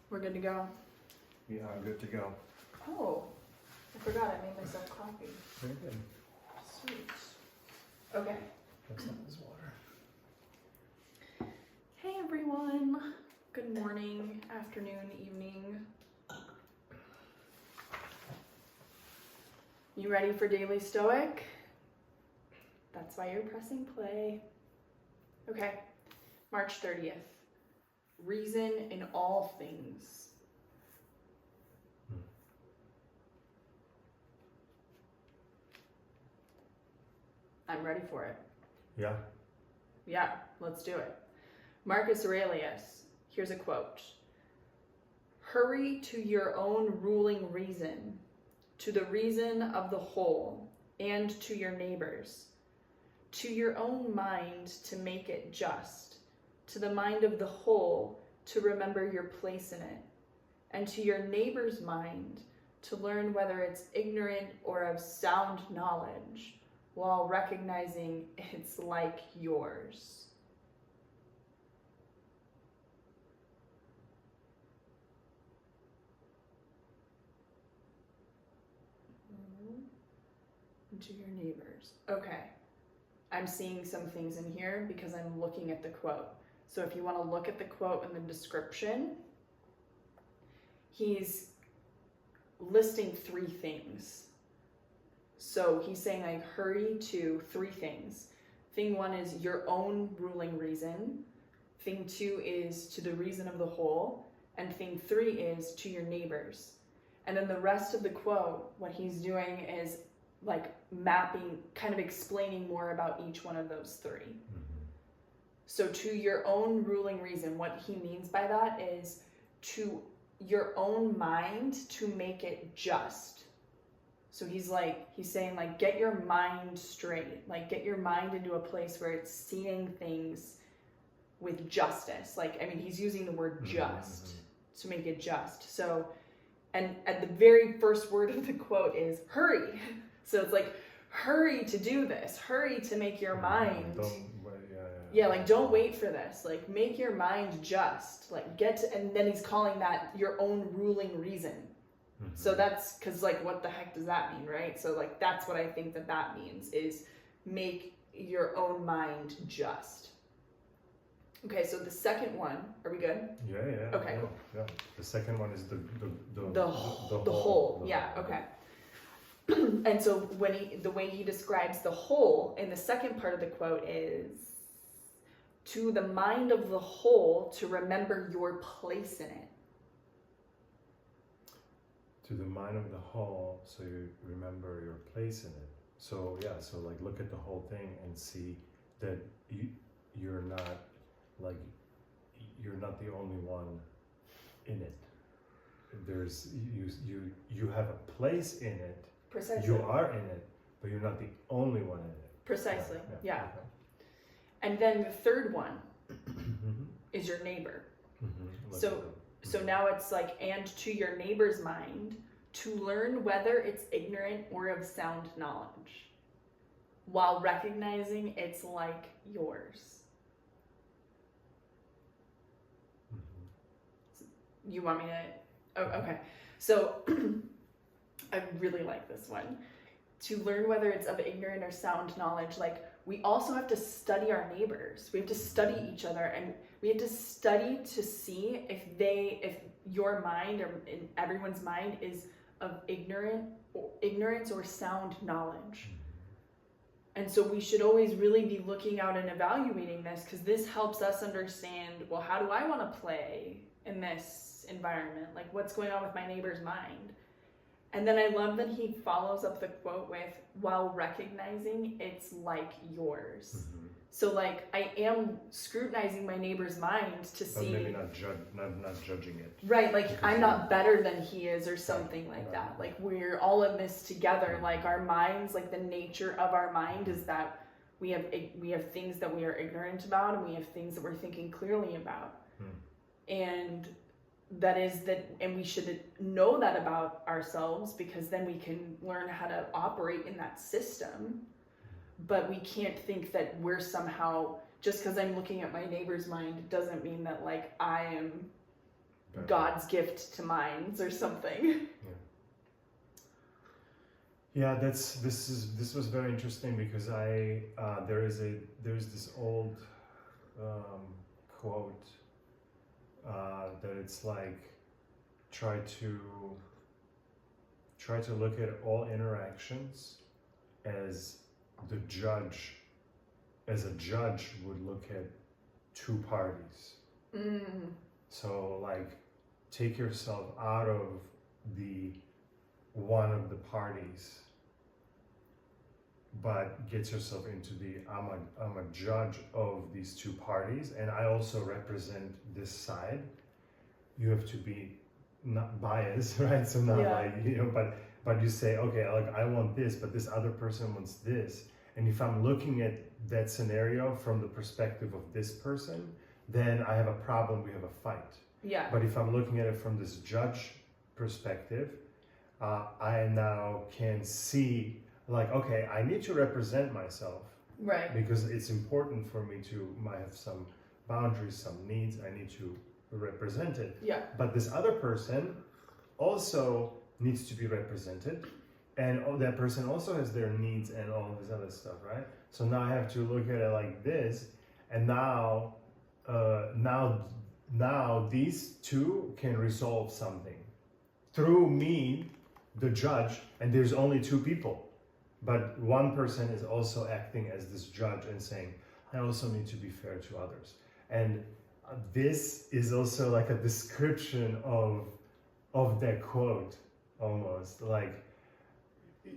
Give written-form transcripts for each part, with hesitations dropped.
We're good to go. Yeah, I'm good to go. Oh, I forgot I made myself coffee. Very good. Sweet. Okay. That's not this water. Hey everyone. Good morning, afternoon, evening. You ready for Daily Stoic? That's why you're pressing play. Okay. March 30th. Reason in all things. I'm ready for it. Yeah. Yeah, let's do it. Marcus Aurelius, here's a quote. Hurry to your own ruling reason, to the reason of the whole, and to your neighbors, to your own mind to make it just, to the mind of the whole to remember your place in it, and to your neighbor's mind to learn whether it's ignorant or of sound knowledge, while recognizing it's like yours. And to your neighbors. Okay. I'm seeing some things in here because I'm looking at the quote. So if you want to look at the quote in the description, he's listing 3 things. So he's saying like hurry to 3 things. Thing 1 is your own ruling reason. Thing 2 is to the reason of the whole. And thing 3 is to your neighbors. And then the rest of the quote, what he's doing is like mapping, kind of explaining more about each one of those 3. Mm-hmm. So to your own ruling reason, what he means by that is to your own mind to make it just. So he's saying like, get your mind straight, like get your mind into a place where it's seeing things with justice. Like, I mean, he's using the word just to make it just. So, and at the very first word of the quote is hurry. So it's like, hurry to do this, hurry to make your mind. Like don't wait for this, like make your mind just, like get to, and then he's calling that your own ruling reason. Mm-hmm. So that's because like what the heck does that mean, right? So like that's what I think that means is make your own mind just. Okay, so the second one, are we good? Yeah. Okay, yeah, cool. Yeah. The second one is the whole. Yeah, okay. And so the way he describes the whole in the second part of the quote is to the mind of the whole to remember your place in it. To the mind of the whole, so you remember your place in it. So yeah, so like look at the whole thing and see that you're not the only one in it. There's you have a place in it. Precisely. You are in it, but you're not the only one in it. Precisely. Yeah. Okay. And then the third one is your neighbor. Mm-hmm. So now it's like, and to your neighbor's mind to learn whether it's ignorant or of sound knowledge, while recognizing it's like yours. Mm-hmm. You want me to? Oh, okay. So I really like this one. To learn whether it's of ignorant or sound knowledge, like we also have to study our neighbors. We have to study each other, and we have to study to see if your mind or in everyone's mind is of ignorance or sound knowledge. And so we should always really be looking out and evaluating this, because this helps us understand, well, how do I want to play in this environment? Like what's going on with my neighbor's mind? And then I love that he follows up the quote with, while recognizing it's like yours. Mm-hmm. So like I am scrutinizing my neighbor's mind to see. But maybe not judging it. Right, like I'm not better than he is or something like that. Like we're all in this together. Like our minds, like the nature of our mind is that we have things that we are ignorant about, and we have things that we're thinking clearly about. And and we should know that about ourselves, because then we can learn how to operate in that system. But we can't think that we're somehow, just because I'm looking at my neighbor's mind doesn't mean that like I am God's gift to minds or something. Yeah, this was very interesting because there's this old quote that it's like try to look at all interactions as a judge would look at two parties. So like take yourself out of the one of the parties, but get yourself into the I'm a judge of these two parties and I also represent this side. You have to be not biased, right? So not like, but you say, okay, like I want this, but this other person wants this. And if I'm looking at that scenario from the perspective of this person, then I have a problem, we have a fight. Yeah. But if I'm looking at it from this judge perspective, I now can see like, okay, I need to represent myself. Right. Because it's important for me to have some boundaries, some needs, I need to represent it. Yeah. But this other person also needs to be represented, and that person also has their needs and all this other stuff, right? So now I have to look at it like this, and now these two can resolve something through me, the judge, and there's only two people, but one person is also acting as this judge and saying, I also need to be fair to others. And this is also like a description of that quote, almost like,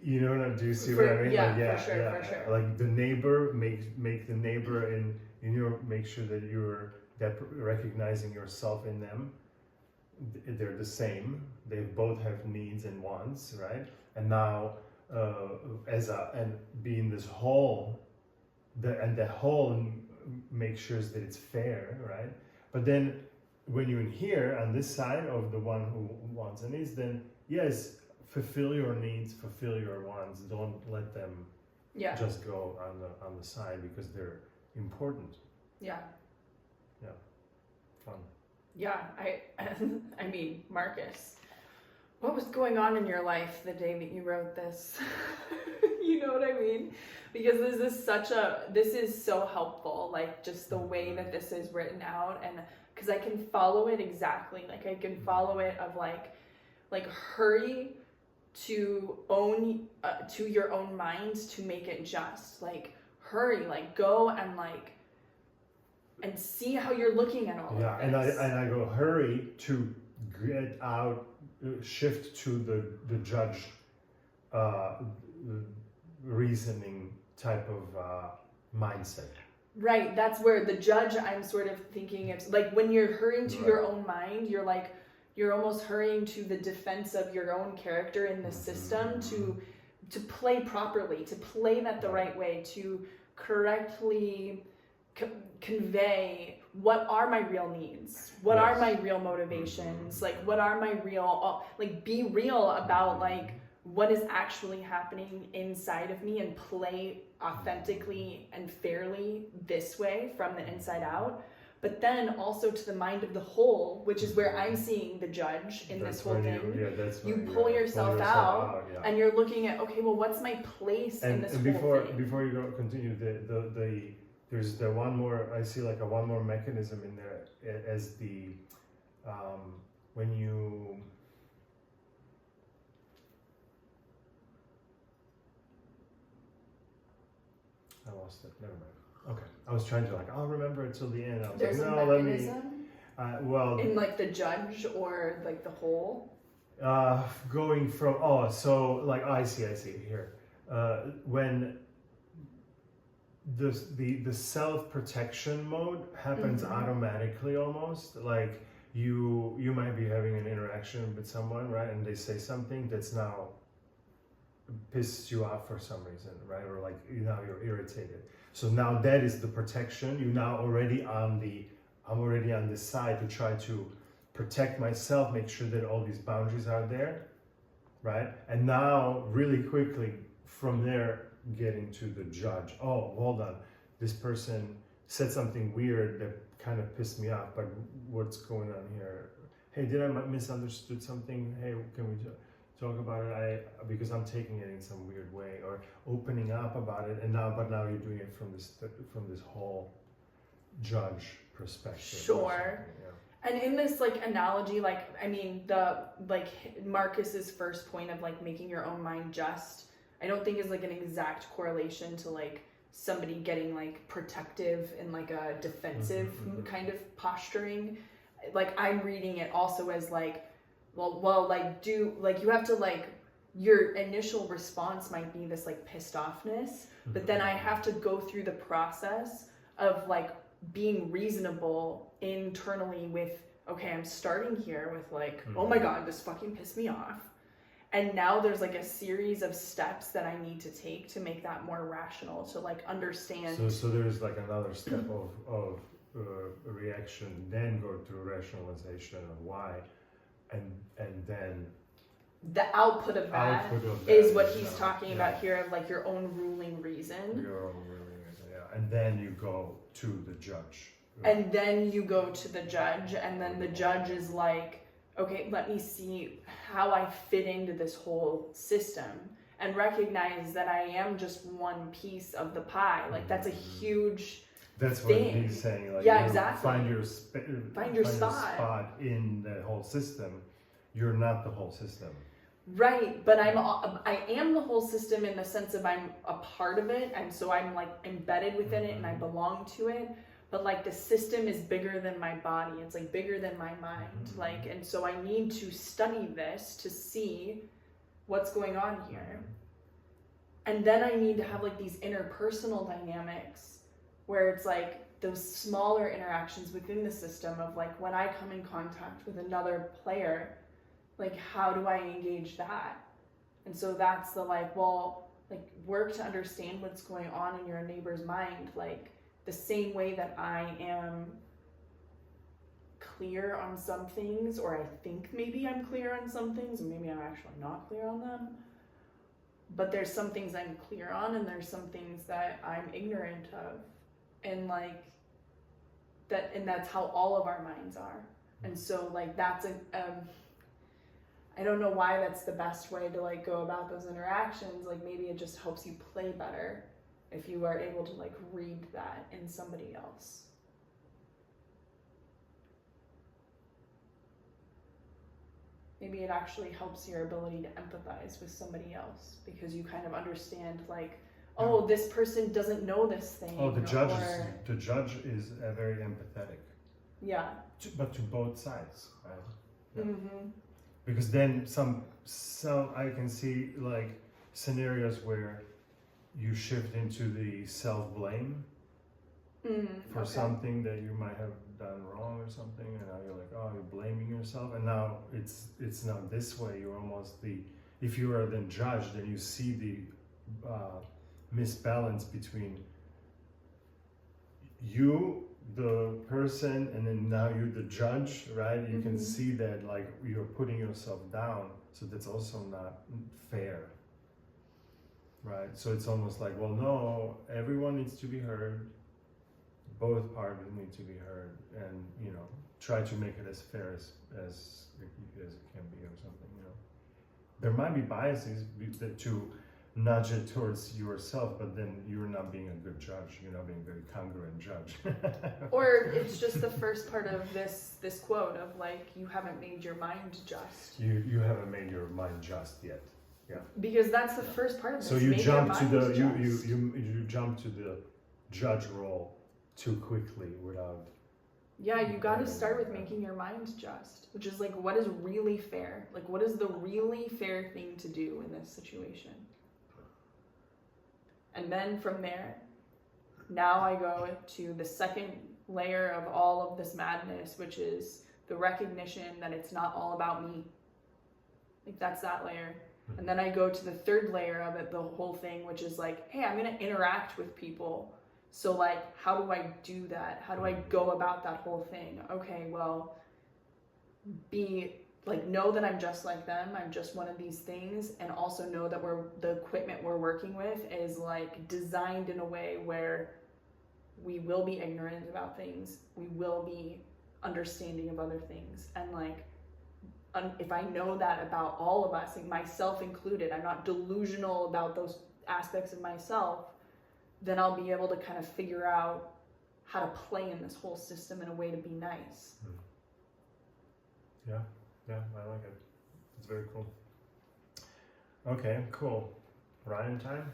you know, do you see what I mean? Yeah, like, for sure. Like the neighbor, make the neighbor in your, make sure that you're recognizing yourself in them. They're the same. They both have needs and wants, right? And now, and being this whole, the whole make sure that it's fair, right? But then when you're in here on this side of the one who wants and needs, then yes, fulfill your needs, fulfill your wants. Don't let them just go on the side because they're important. Yeah. Yeah. Fun. Yeah, I mean, Marcus, what was going on in your life the day that you wrote this? You know what I mean? Because this is so helpful, like just the way that this is written out, and because I can follow it exactly, like I can follow it of like hurry to own to your own mind to make it just, like hurry, like go and see how you're looking at all of this. And I go hurry to get out, shift to the judge reasoning type of mindset. Right, that's where the judge, I'm sort of thinking it's like when you're hurrying to your own mind, you're almost hurrying to the defense of your own character in the system to play properly, to play that the right way, to correctly convey what are my real needs, what are my real motivations, like what are my real, like be real about like what is actually happening inside of me and play authentically and fairly this way from the inside out. But then also to the mind of the whole, which is where I'm seeing the judge in this whole thing. You pull yourself out and you're looking at, okay, well, what's my place in this whole thing? Before you go continue, there's the one more, I see like one more mechanism in there as the, when you, I lost it, never mind. Okay, I was trying to I'll remember it till the end. I was There's like, a no, mechanism? In like the judge or like the whole? Going from, I see here. When the self-protection mode happens automatically almost, like you might be having an interaction with someone, right, and they say something that's now pisses you off for some reason, right, or like now you're irritated. So now that is the protection. You're now already I'm already on this side to try to protect myself, make sure that all these boundaries are there, right? And now really quickly from there getting to the judge. Oh, hold on, this person said something weird that kind of pissed me off, but what's going on here? hey, did I misunderstood something? Hey, can we talk about it? Because I'm taking it in some weird way, or opening up about it, but now you're doing it from this whole judge perspective. Sure. Yeah. And in this like analogy, like I mean the like Marcus's first point of like making your own mind just, I don't think is like an exact correlation to like somebody getting like protective and like a defensive kind of posturing. Like I'm reading it also as like, well, like you have to like, your initial response might be this like pissed offness, but then I have to go through the process of like being reasonable internally with, okay, I'm starting here with like, oh my God, this fucking pissed me off. And now there's like a series of steps that I need to take to make that more rational, to like understand. So there's like another step of reaction, then go through rationalization of why, and then the output of that is what he's talking about here, of like your own ruling reason. Your own ruling reason, yeah. And then you go to the judge. And then you go to the judge, and then the judge is like, okay, let me see how I fit into this whole system, and recognize that I am just one piece of the pie. Like that's a huge That's thing. What he's saying. Like, yeah, exactly. Find your spot in the whole system. You're not the whole system. Right, but I am the whole system in the sense of I'm a part of it, and so I'm like embedded within it, and I belong to it. But like the system is bigger than my body. It's like bigger than my mind. Like, and so I need to study this to see what's going on here. And then I need to have like these interpersonal dynamics where it's like those smaller interactions within the system of like when I come in contact with another player, like how do I engage that? And so that's the like, well, like work to understand what's going on in your neighbor's mind, like the same way that I am clear on some things, or I think maybe I'm clear on some things, and maybe I'm actually not clear on them. But there's some things I'm clear on, and there's some things that I'm ignorant of. And like that, and that's how all of our minds are. And so like that's I don't know why that's the best way to like go about those interactions. Like maybe it just helps you play better if you are able to like read that in somebody else. Maybe it actually helps your ability to empathize with somebody else, because you kind of understand like, oh, this person doesn't know this thing. Oh, the judge is very empathetic. Yeah. But to both sides, right? Yeah. Mm-hmm. Because then some I can see like scenarios where you shift into the self-blame for something that you might have done wrong or something, and now you're like, oh, you're blaming yourself, and now it's not this way. You're almost if you are then judged, then you see the misbalance between you, the person, and then now you're the judge, right? You can see that like you're putting yourself down, so that's also not fair, right? So it's almost like, well, no, everyone needs to be heard, both parties need to be heard, and try to make it as fair as it can be, or something. There might be biases to nudge it towards yourself, but then you're not being a good judge. You're not being a very congruent judge. Or it's just the first part of this quote of like, you haven't made your mind just. You haven't made your mind just yet. Yeah. Because that's the first part of this. So you jump to you jump to the judge role too quickly without. Yeah, you got to start with making your mind just, which is like, what is really fair? Like, what is the really fair thing to do in this situation? And then from there, now I go to the second layer of all of this madness, which is the recognition that it's not all about me. Like that's that layer. And then I go to the third layer of it, the whole thing, which is like, hey, I'm going to interact with people. So like, how do I do that? How do I go about that whole thing? Okay, well, know that I'm just like them. I'm just one of these things. And also know that the equipment we're working with is like designed in a way where we will be ignorant about things. We will be understanding of other things. And like, if I know that about all of us, like myself included, I'm not delusional about those aspects of myself, then I'll be able to kind of figure out how to play in this whole system in a way to be nice. Yeah, I like it. It's very cool. Okay, cool. Ryan time?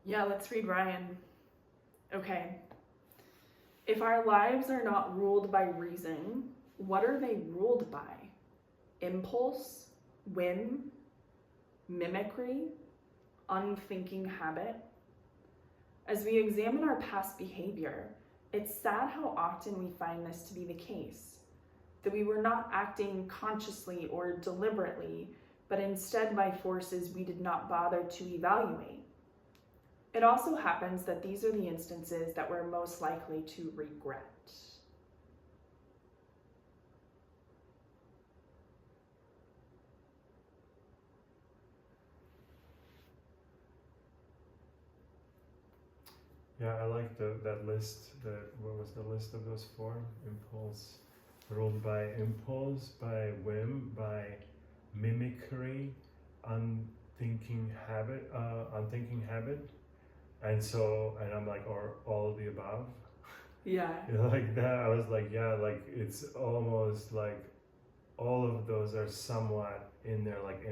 Yeah, let's read Ryan. Okay. If our lives are not ruled by reason, what are they ruled by? Impulse, whim, mimicry, unthinking habit? As we examine our past behavior, it's sad how often we find this to be the case, that we were not acting consciously or deliberately, but instead by forces we did not bother to evaluate. It also happens that these are the instances that we're most likely to regret. Yeah, I like that list. What was the list of those four? Impulse, ruled by impulse, by whim, by mimicry, unthinking habit, and I'm like, or all of the above. Yeah. Like that, I was like, yeah, like it's almost like all of those are somewhat in there, like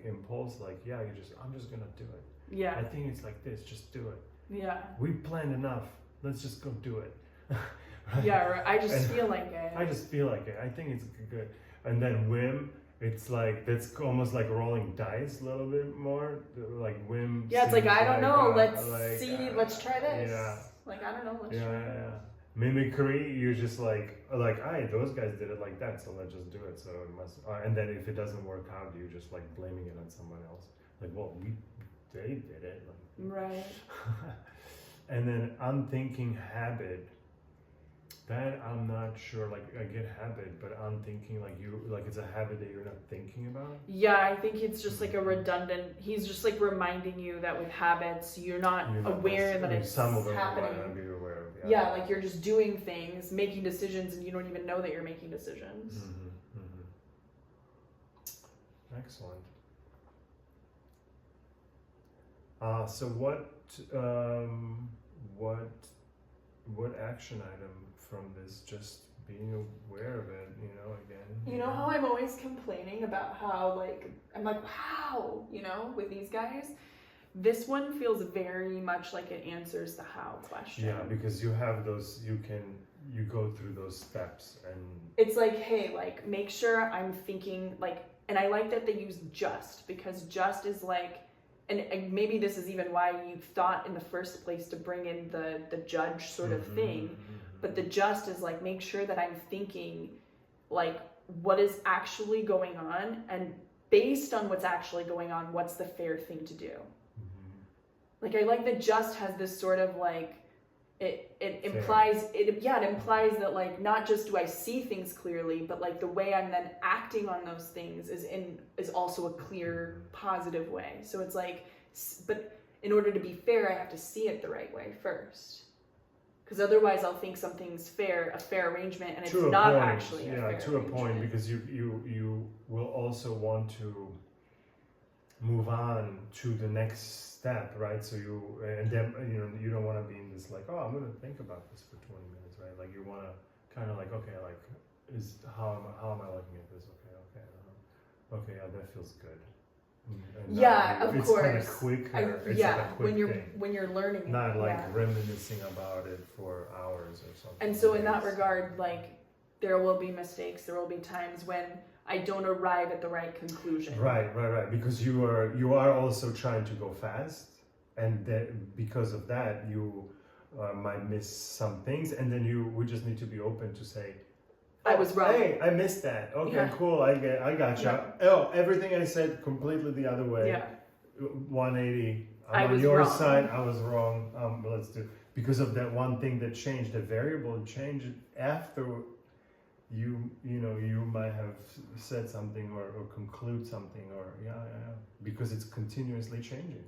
impulse, like yeah, I'm just gonna do it. Yeah. I think it's like this, just do it. Yeah. We planned enough. Let's just go do it. Right? Yeah, or I just feel like it. I just feel like it. I think it's good. And then whim, it's like that's almost like rolling dice a little bit more. Like whim. Yeah, it's like I don't know. Let's let's try this. Yeah. Like I don't know. Let's try Yeah. Mimicry, you're just like, hey, those guys did it like that, so let's just do it. So it must. And then if it doesn't work out, you're just like blaming it on someone else. Like, well, they did it. Like, right. And then unthinking habit, that I'm not sure, like I get habit, but unthinking, like it's a habit that you're not thinking about. Yeah, I think it's just like a redundant, he's just like reminding you that with habits you're not aware that it's some of them happening. You might not be aware of. Yeah, like you're just doing things, making decisions, and you don't even know that you're making decisions. Excellent. So what action item from this? Just being aware of it, again. You know how I'm always complaining about how I'm like, wow, with these guys? This one feels very much like it answers the how question. Yeah, because you have those, you go through those steps and... It's like, hey, make sure I'm thinking, and I like that they use just, because just is and maybe this is even why you thought in the first place to bring in the judge sort of thing, but the just is make sure that I'm thinking what is actually going on, and based on what's actually going on, what's the fair thing to do. I like that just has this sort of it implies it implies that not just do I see things clearly, but the way I'm then acting on those things is also a clear positive way. So it's but in order to be fair, I have to see it the right way first, because otherwise I'll think something's a fair arrangement, and it's not actually a fair arrangement. Point, because you will also want to move on to the next step, right? So you don't want to be in this I'm going to think about this for 20 minutes, right? You want to kind of okay, how am I looking at this? Okay, yeah, that feels good. And of course. It's kind of quicker. A quick when you're learning, not reminiscing about it for hours or something. And so in that regard, there will be mistakes. There will be times when I don't arrive at the right conclusion. Right. Because you are also trying to go fast, and because of that, you might miss some things, and then we just need to be open to say, I was wrong. Hey, I missed that. Okay, yeah. Cool. I gotcha. Yeah. Oh, everything I said completely the other way. Yeah. 180. I'm on your side. I was wrong. Let's do, because of that one thing that changed, the variable changed after. You might have said something or conclude something because it's continuously changing,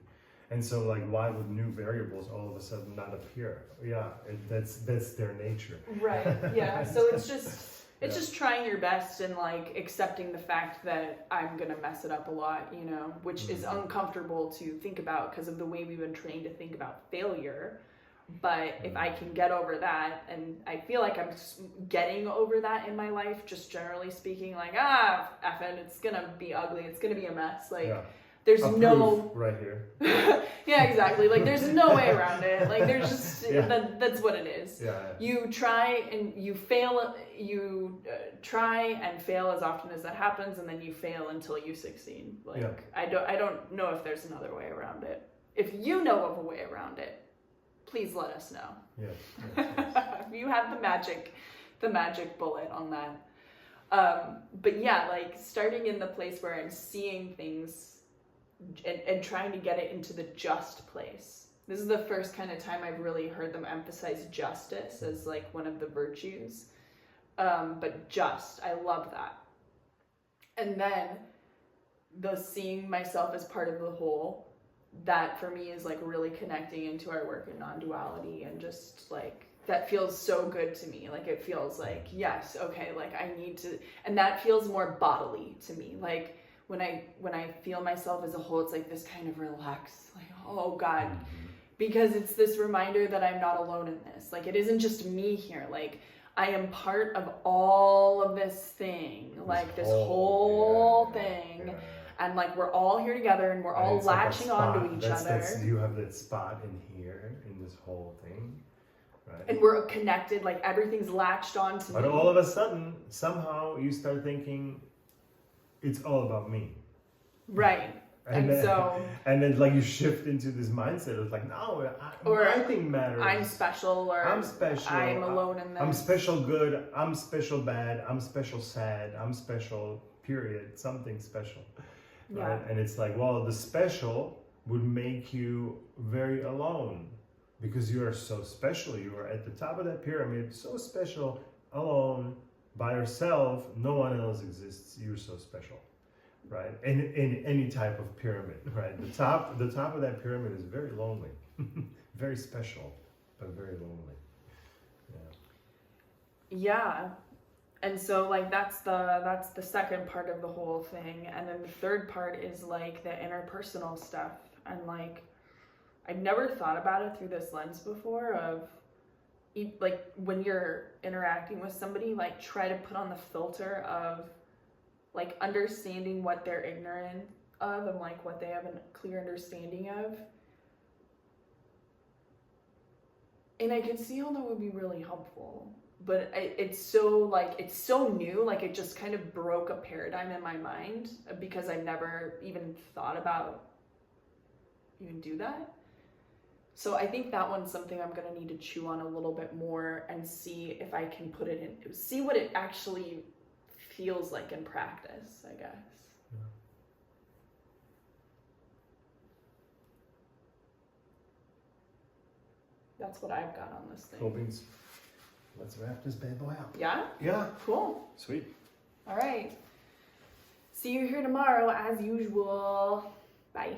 and so why would new variables all of a sudden not appear? Yeah, that's their nature. Right. Yeah. So it's just It's Yeah. just trying your best and like accepting the fact that I'm gonna mess it up a lot, you know, which is uncomfortable to think about because of the way we've been trained to think about failure. But if I can get over that, and I feel like I'm getting over that in my life, just generally speaking, like, F it, it's gonna be ugly, it's gonna be a mess. Like, Yeah. there's Approve no. right here. Yeah, exactly. Like, there's no way around it. Like, there's just, Yeah. that's what it is. Yeah. You try and you fail, try and fail as often as that happens, and then you fail until you succeed. Like, Yeah. I don't know if there's another way around it. If you know of a way around it, please let us know. Yes. If you have the magic bullet on that. But yeah, like starting in the place where I'm seeing things and trying to get it into the just place. This is the first kind of time I've really heard them emphasize justice as like one of the virtues. But just, I love that. And then the seeing myself as part of the whole, that for me is like really connecting into our work in non-duality, and just like that feels so good to me. Like it feels like, yes, okay, like I need to, and that feels more bodily to me. Like when I feel myself as a whole, it's like this kind of relax, like, oh God, because it's this reminder that I'm not alone in this. Like it isn't just me here. Like I am part of all of this thing, like this whole thing. Yeah. And like we're all here together, and we're all latching onto each other. You have that spot in here in this whole thing, right? And we're connected, like everything's latched onto me. But all of a sudden, somehow you start thinking, it's all about me. Right. And then like you shift into this mindset of like, no, my thing matters. I'm special, or I'm special. I'm alone in this. I'm special good. I'm special bad. I'm special sad. I'm special period. Something special. Yeah. Right? And it's like, well, the special would make you very alone because you are so special. You are at the top of that pyramid, so special, alone, by yourself. No one else exists. You're so special, right? In any type of pyramid, right? The top of that pyramid is very lonely, very special, but very lonely. Yeah. And so like that's the second part of the whole thing. And then the third part is like the interpersonal stuff. And like I've never thought about it through this lens before of like when you're interacting with somebody, like try to put on the filter of like understanding what they're ignorant of and like what they have a clear understanding of. And I can see how that would be really helpful. But it's so new, like it just kind of broke a paradigm in my mind because I never even thought about even do that. So I think that one's something I'm going to need to chew on a little bit more and see if I can put it in, see what it actually feels like in practice, I guess. Yeah. That's what I've got on this thing. Cool beans. Let's wrap this bad boy up. Yeah? Yeah. Cool. Sweet. All right. See you here tomorrow as usual. Bye.